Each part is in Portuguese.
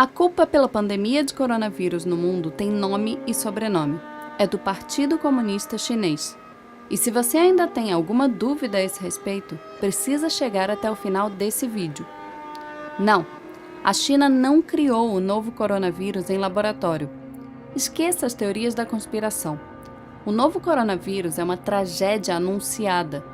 A culpa pela pandemia de coronavírus no mundo tem nome e sobrenome. É do Partido Comunista Chinês. E se você ainda tem alguma dúvida a esse respeito, precisa chegar até o final desse vídeo. Não, a China não criou o novo coronavírus em laboratório. Esqueça as teorias da conspiração. O novo coronavírus é uma tragédia anunciada.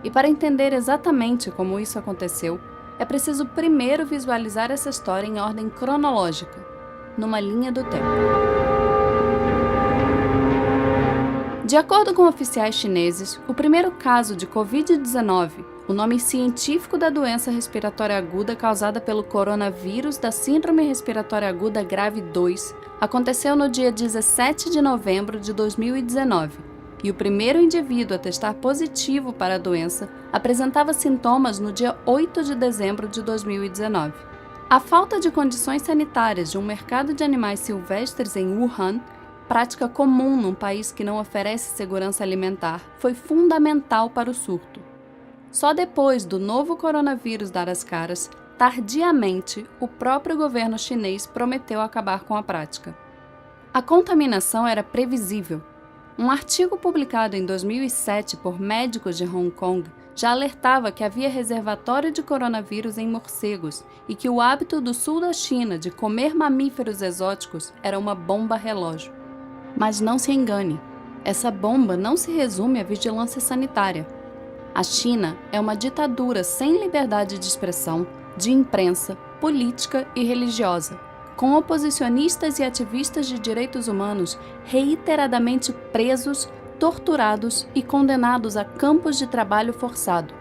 E para entender exatamente como isso aconteceu, é preciso primeiro visualizar essa história em ordem cronológica, numa linha do tempo. De acordo com oficiais chineses, o primeiro caso de Covid-19, o nome científico da doença respiratória aguda causada pelo coronavírus da Síndrome Respiratória Aguda Grave 2, aconteceu no dia 17 de novembro de 2019. E o primeiro indivíduo a testar positivo para a doença apresentava sintomas no dia 8 de dezembro de 2019. A falta de condições sanitárias de um mercado de animais silvestres em Wuhan, prática comum num país que não oferece segurança alimentar, foi fundamental para o surto. Só depois do novo coronavírus dar as caras, tardiamente, o próprio governo chinês prometeu acabar com a prática. A contaminação era previsível. Um artigo publicado em 2007 por médicos de Hong Kong já alertava que havia reservatório de coronavírus em morcegos e que o hábito do sul da China de comer mamíferos exóticos era uma bomba relógio. Mas não se engane, essa bomba não se resume à vigilância sanitária. A China é uma ditadura sem liberdade de expressão, de imprensa, política e religiosa, com oposicionistas e ativistas de direitos humanos reiteradamente presos, torturados e condenados a campos de trabalho forçado.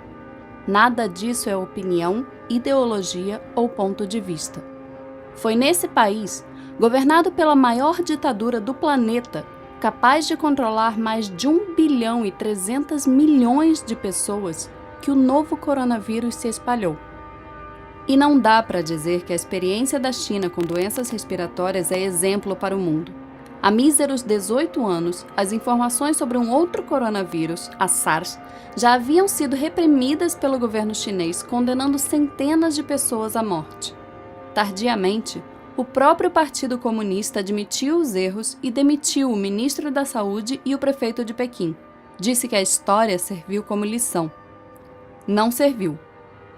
Nada disso é opinião, ideologia ou ponto de vista. Foi nesse país, governado pela maior ditadura do planeta, capaz de controlar mais de 1 bilhão e 300 milhões de pessoas, que o novo coronavírus se espalhou. E não dá para dizer que a experiência da China com doenças respiratórias é exemplo para o mundo. Há míseros 18 anos, as informações sobre um outro coronavírus, a SARS, já haviam sido reprimidas pelo governo chinês, condenando centenas de pessoas à morte. Tardiamente, o próprio Partido Comunista admitiu os erros e demitiu o ministro da Saúde e o prefeito de Pequim. Disse que a história serviu como lição. Não serviu.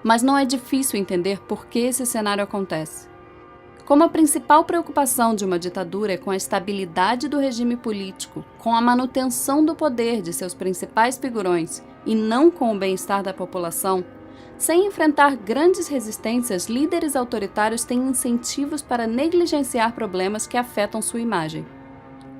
Mas não é difícil entender por que esse cenário acontece. Como a principal preocupação de uma ditadura é com a estabilidade do regime político, com a manutenção do poder de seus principais figurões e não com o bem-estar da população, sem enfrentar grandes resistências, líderes autoritários têm incentivos para negligenciar problemas que afetam sua imagem.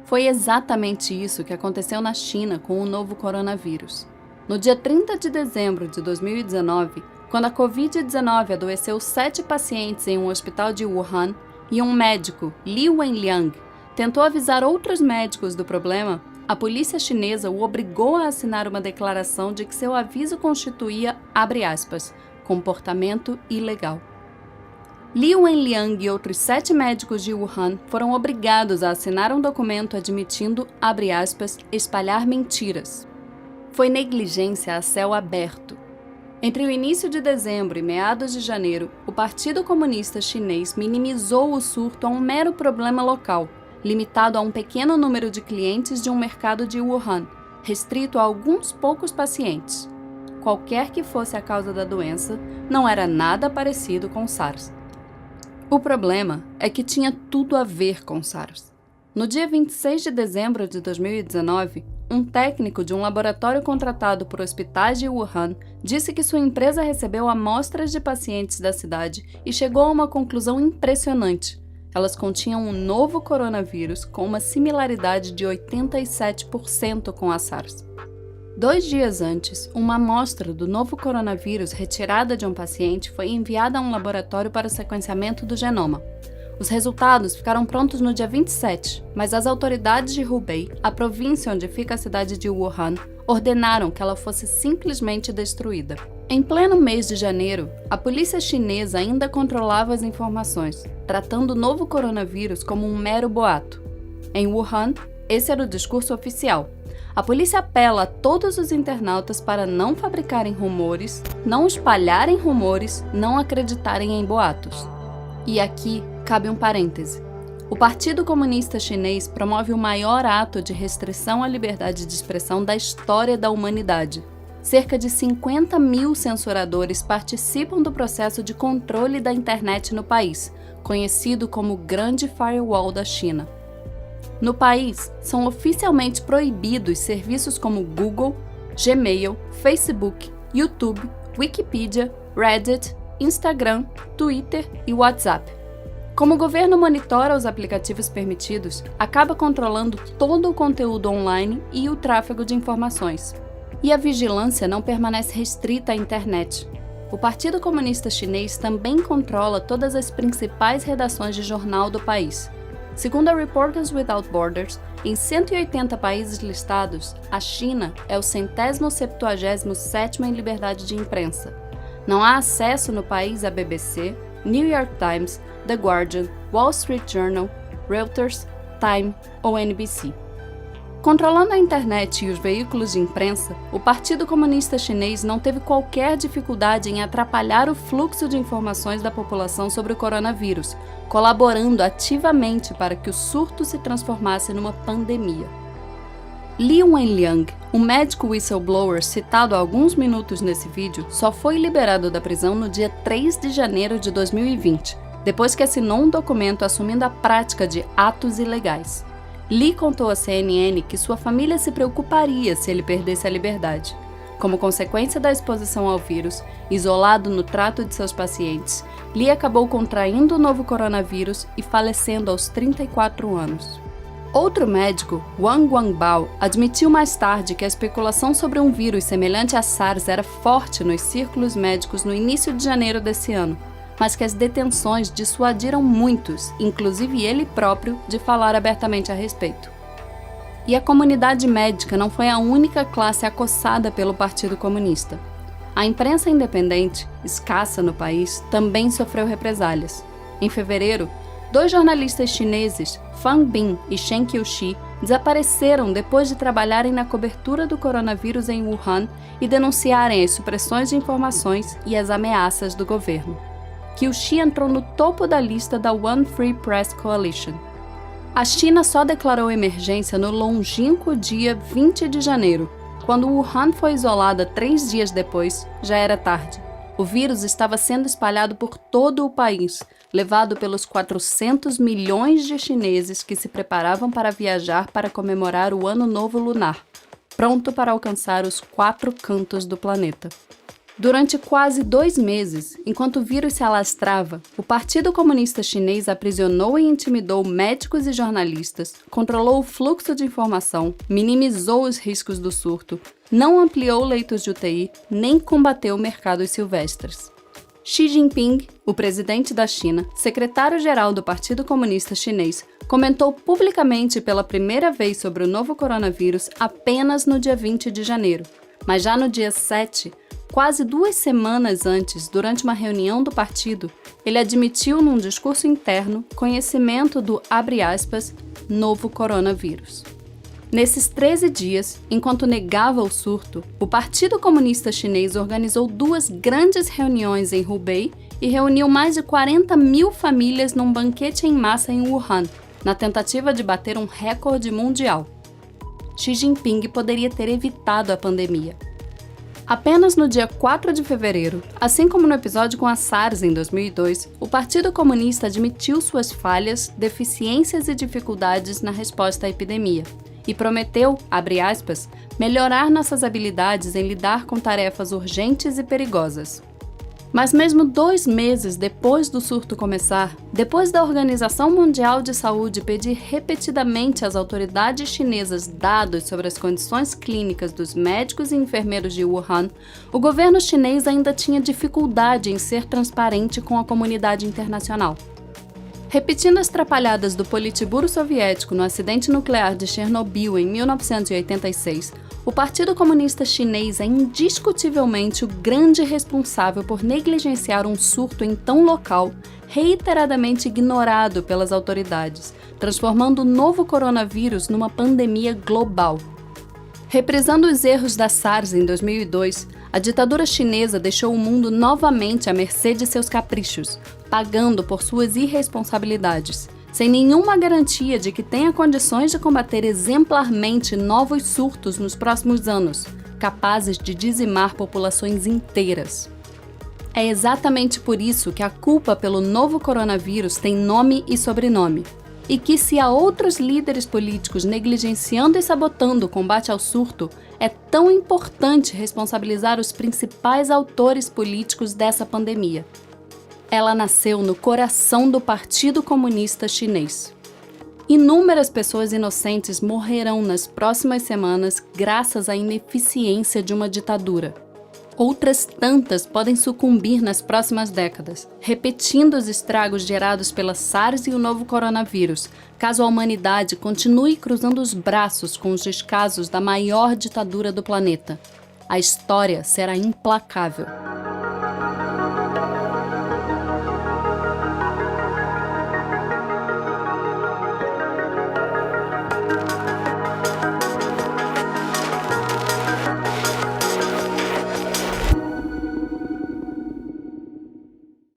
Foi exatamente isso que aconteceu na China com o novo coronavírus. No dia 30 de dezembro de 2019, quando a Covid-19 adoeceu 7 pacientes em um hospital de Wuhan e um médico, Li Wenliang, tentou avisar outros médicos do problema, a polícia chinesa o obrigou a assinar uma declaração de que seu aviso constituía, abre aspas, comportamento ilegal. Li Wenliang e outros 7 médicos de Wuhan foram obrigados a assinar um documento admitindo, abre aspas, espalhar mentiras. Foi negligência a céu aberto. Entre o início de dezembro e meados de janeiro, o Partido Comunista Chinês minimizou o surto a um mero problema local, limitado a um pequeno número de clientes de um mercado de Wuhan, restrito a alguns poucos pacientes. Qualquer que fosse a causa da doença, não era nada parecido com SARS. O problema é que tinha tudo a ver com SARS. No dia 26 de dezembro de 2019, um técnico de um laboratório contratado por hospitais de Wuhan disse que sua empresa recebeu amostras de pacientes da cidade e chegou a uma conclusão impressionante. Elas continham um novo coronavírus com uma similaridade de 87% com a SARS. 2 dias antes, uma amostra do novo coronavírus retirada de um paciente foi enviada a um laboratório para o sequenciamento do genoma. Os resultados ficaram prontos no dia 27, mas as autoridades de Hubei, a província onde fica a cidade de Wuhan, ordenaram que ela fosse simplesmente destruída. Em pleno mês de janeiro, a polícia chinesa ainda controlava as informações, tratando o novo coronavírus como um mero boato. Em Wuhan, esse era o discurso oficial. A polícia apela a todos os internautas para não fabricarem rumores, não espalharem rumores, não acreditarem em boatos. E aqui cabe um parêntese. O Partido Comunista Chinês promove o maior ato de restrição à liberdade de expressão da história da humanidade. Cerca de 50 mil censuradores participam do processo de controle da internet no país, conhecido como Grande Firewall da China. No país, são oficialmente proibidos serviços como Google, Gmail, Facebook, YouTube, Wikipedia, Reddit, Instagram, Twitter e WhatsApp. Como o governo monitora os aplicativos permitidos, acaba controlando todo o conteúdo online e o tráfego de informações. E a vigilância não permanece restrita à internet. O Partido Comunista Chinês também controla todas as principais redações de jornal do país. Segundo a Reporters Without Borders, em 180 países listados, a China é o 177º em liberdade de imprensa. Não há acesso no país à BBC, New York Times, The Guardian, Wall Street Journal, Reuters, Time ou NBC. Controlando a internet e os veículos de imprensa, o Partido Comunista Chinês não teve qualquer dificuldade em atrapalhar o fluxo de informações da população sobre o coronavírus, colaborando ativamente para que o surto se transformasse numa pandemia. Li Wenliang, um médico whistleblower citado há alguns minutos nesse vídeo, só foi liberado da prisão no dia 3 de janeiro de 2020, depois que assinou um documento assumindo a prática de atos ilegais. Li contou à CNN que sua família se preocuparia se ele perdesse a liberdade. Como consequência da exposição ao vírus, isolado no trato de seus pacientes, Li acabou contraindo o novo coronavírus e falecendo aos 34 anos. Outro médico, Wang Guangbao, admitiu mais tarde que a especulação sobre um vírus semelhante a SARS era forte nos círculos médicos no início de janeiro desse ano, mas que as detenções dissuadiram muitos, inclusive ele próprio, de falar abertamente a respeito. E a comunidade médica não foi a única classe acossada pelo Partido Comunista. A imprensa independente, escassa no país, também sofreu represálias. Em fevereiro, 2 jornalistas chineses, Fang Bin e Shen Qiuxi, desapareceram depois de trabalharem na cobertura do coronavírus em Wuhan e denunciarem as supressões de informações e as ameaças do governo. Qiuxi entrou no topo da lista da One Free Press Coalition. A China só declarou emergência no longínquo dia 20 de janeiro. Quando Wuhan foi isolada 3 dias depois, já era tarde. O vírus estava sendo espalhado por todo o país, levado pelos 400 milhões de chineses que se preparavam para viajar para comemorar o Ano Novo Lunar, pronto para alcançar os 4 cantos do planeta. Durante quase 2 meses, enquanto o vírus se alastrava, o Partido Comunista Chinês aprisionou e intimidou médicos e jornalistas, controlou o fluxo de informação, minimizou os riscos do surto, não ampliou leitos de UTI, nem combateu mercados silvestres. Xi Jinping, o presidente da China, secretário-geral do Partido Comunista Chinês, comentou publicamente pela primeira vez sobre o novo coronavírus apenas no dia 20 de janeiro, mas já no dia 7, quase 2 semanas antes, durante uma reunião do partido, ele admitiu num discurso interno conhecimento do, abre aspas, novo coronavírus. Nesses 13 dias, enquanto negava o surto, o Partido Comunista Chinês organizou 2 grandes reuniões em Hubei e reuniu mais de 40 mil famílias num banquete em massa em Wuhan, na tentativa de bater um recorde mundial. Xi Jinping poderia ter evitado a pandemia. Apenas no dia 4 de fevereiro, assim como no episódio com a SARS em 2002, o Partido Comunista admitiu suas falhas, deficiências e dificuldades na resposta à epidemia e prometeu, abre aspas, melhorar nossas habilidades em lidar com tarefas urgentes e perigosas. Mas mesmo 2 meses depois do surto começar, depois da Organização Mundial de Saúde pedir repetidamente às autoridades chinesas dados sobre as condições clínicas dos médicos e enfermeiros de Wuhan, o governo chinês ainda tinha dificuldade em ser transparente com a comunidade internacional. Repetindo as trapalhadas do Politburo soviético no acidente nuclear de Chernobyl em 1986, o Partido Comunista Chinês é indiscutivelmente o grande responsável por negligenciar um surto em tão local, reiteradamente ignorado pelas autoridades, transformando o novo coronavírus numa pandemia global. Reprisando os erros da SARS em 2002, a ditadura chinesa deixou o mundo novamente à mercê de seus caprichos, pagando por suas irresponsabilidades, sem nenhuma garantia de que tenha condições de combater exemplarmente novos surtos nos próximos anos, capazes de dizimar populações inteiras. É exatamente por isso que a culpa pelo novo coronavírus tem nome e sobrenome, e que se há outros líderes políticos negligenciando e sabotando o combate ao surto, é tão importante responsabilizar os principais autores políticos dessa pandemia. Ela nasceu no coração do Partido Comunista Chinês. Inúmeras pessoas inocentes morrerão nas próximas semanas graças à ineficiência de uma ditadura. Outras tantas podem sucumbir nas próximas décadas, repetindo os estragos gerados pela SARS e o novo coronavírus, caso a humanidade continue cruzando os braços com os descasos da maior ditadura do planeta. A história será implacável.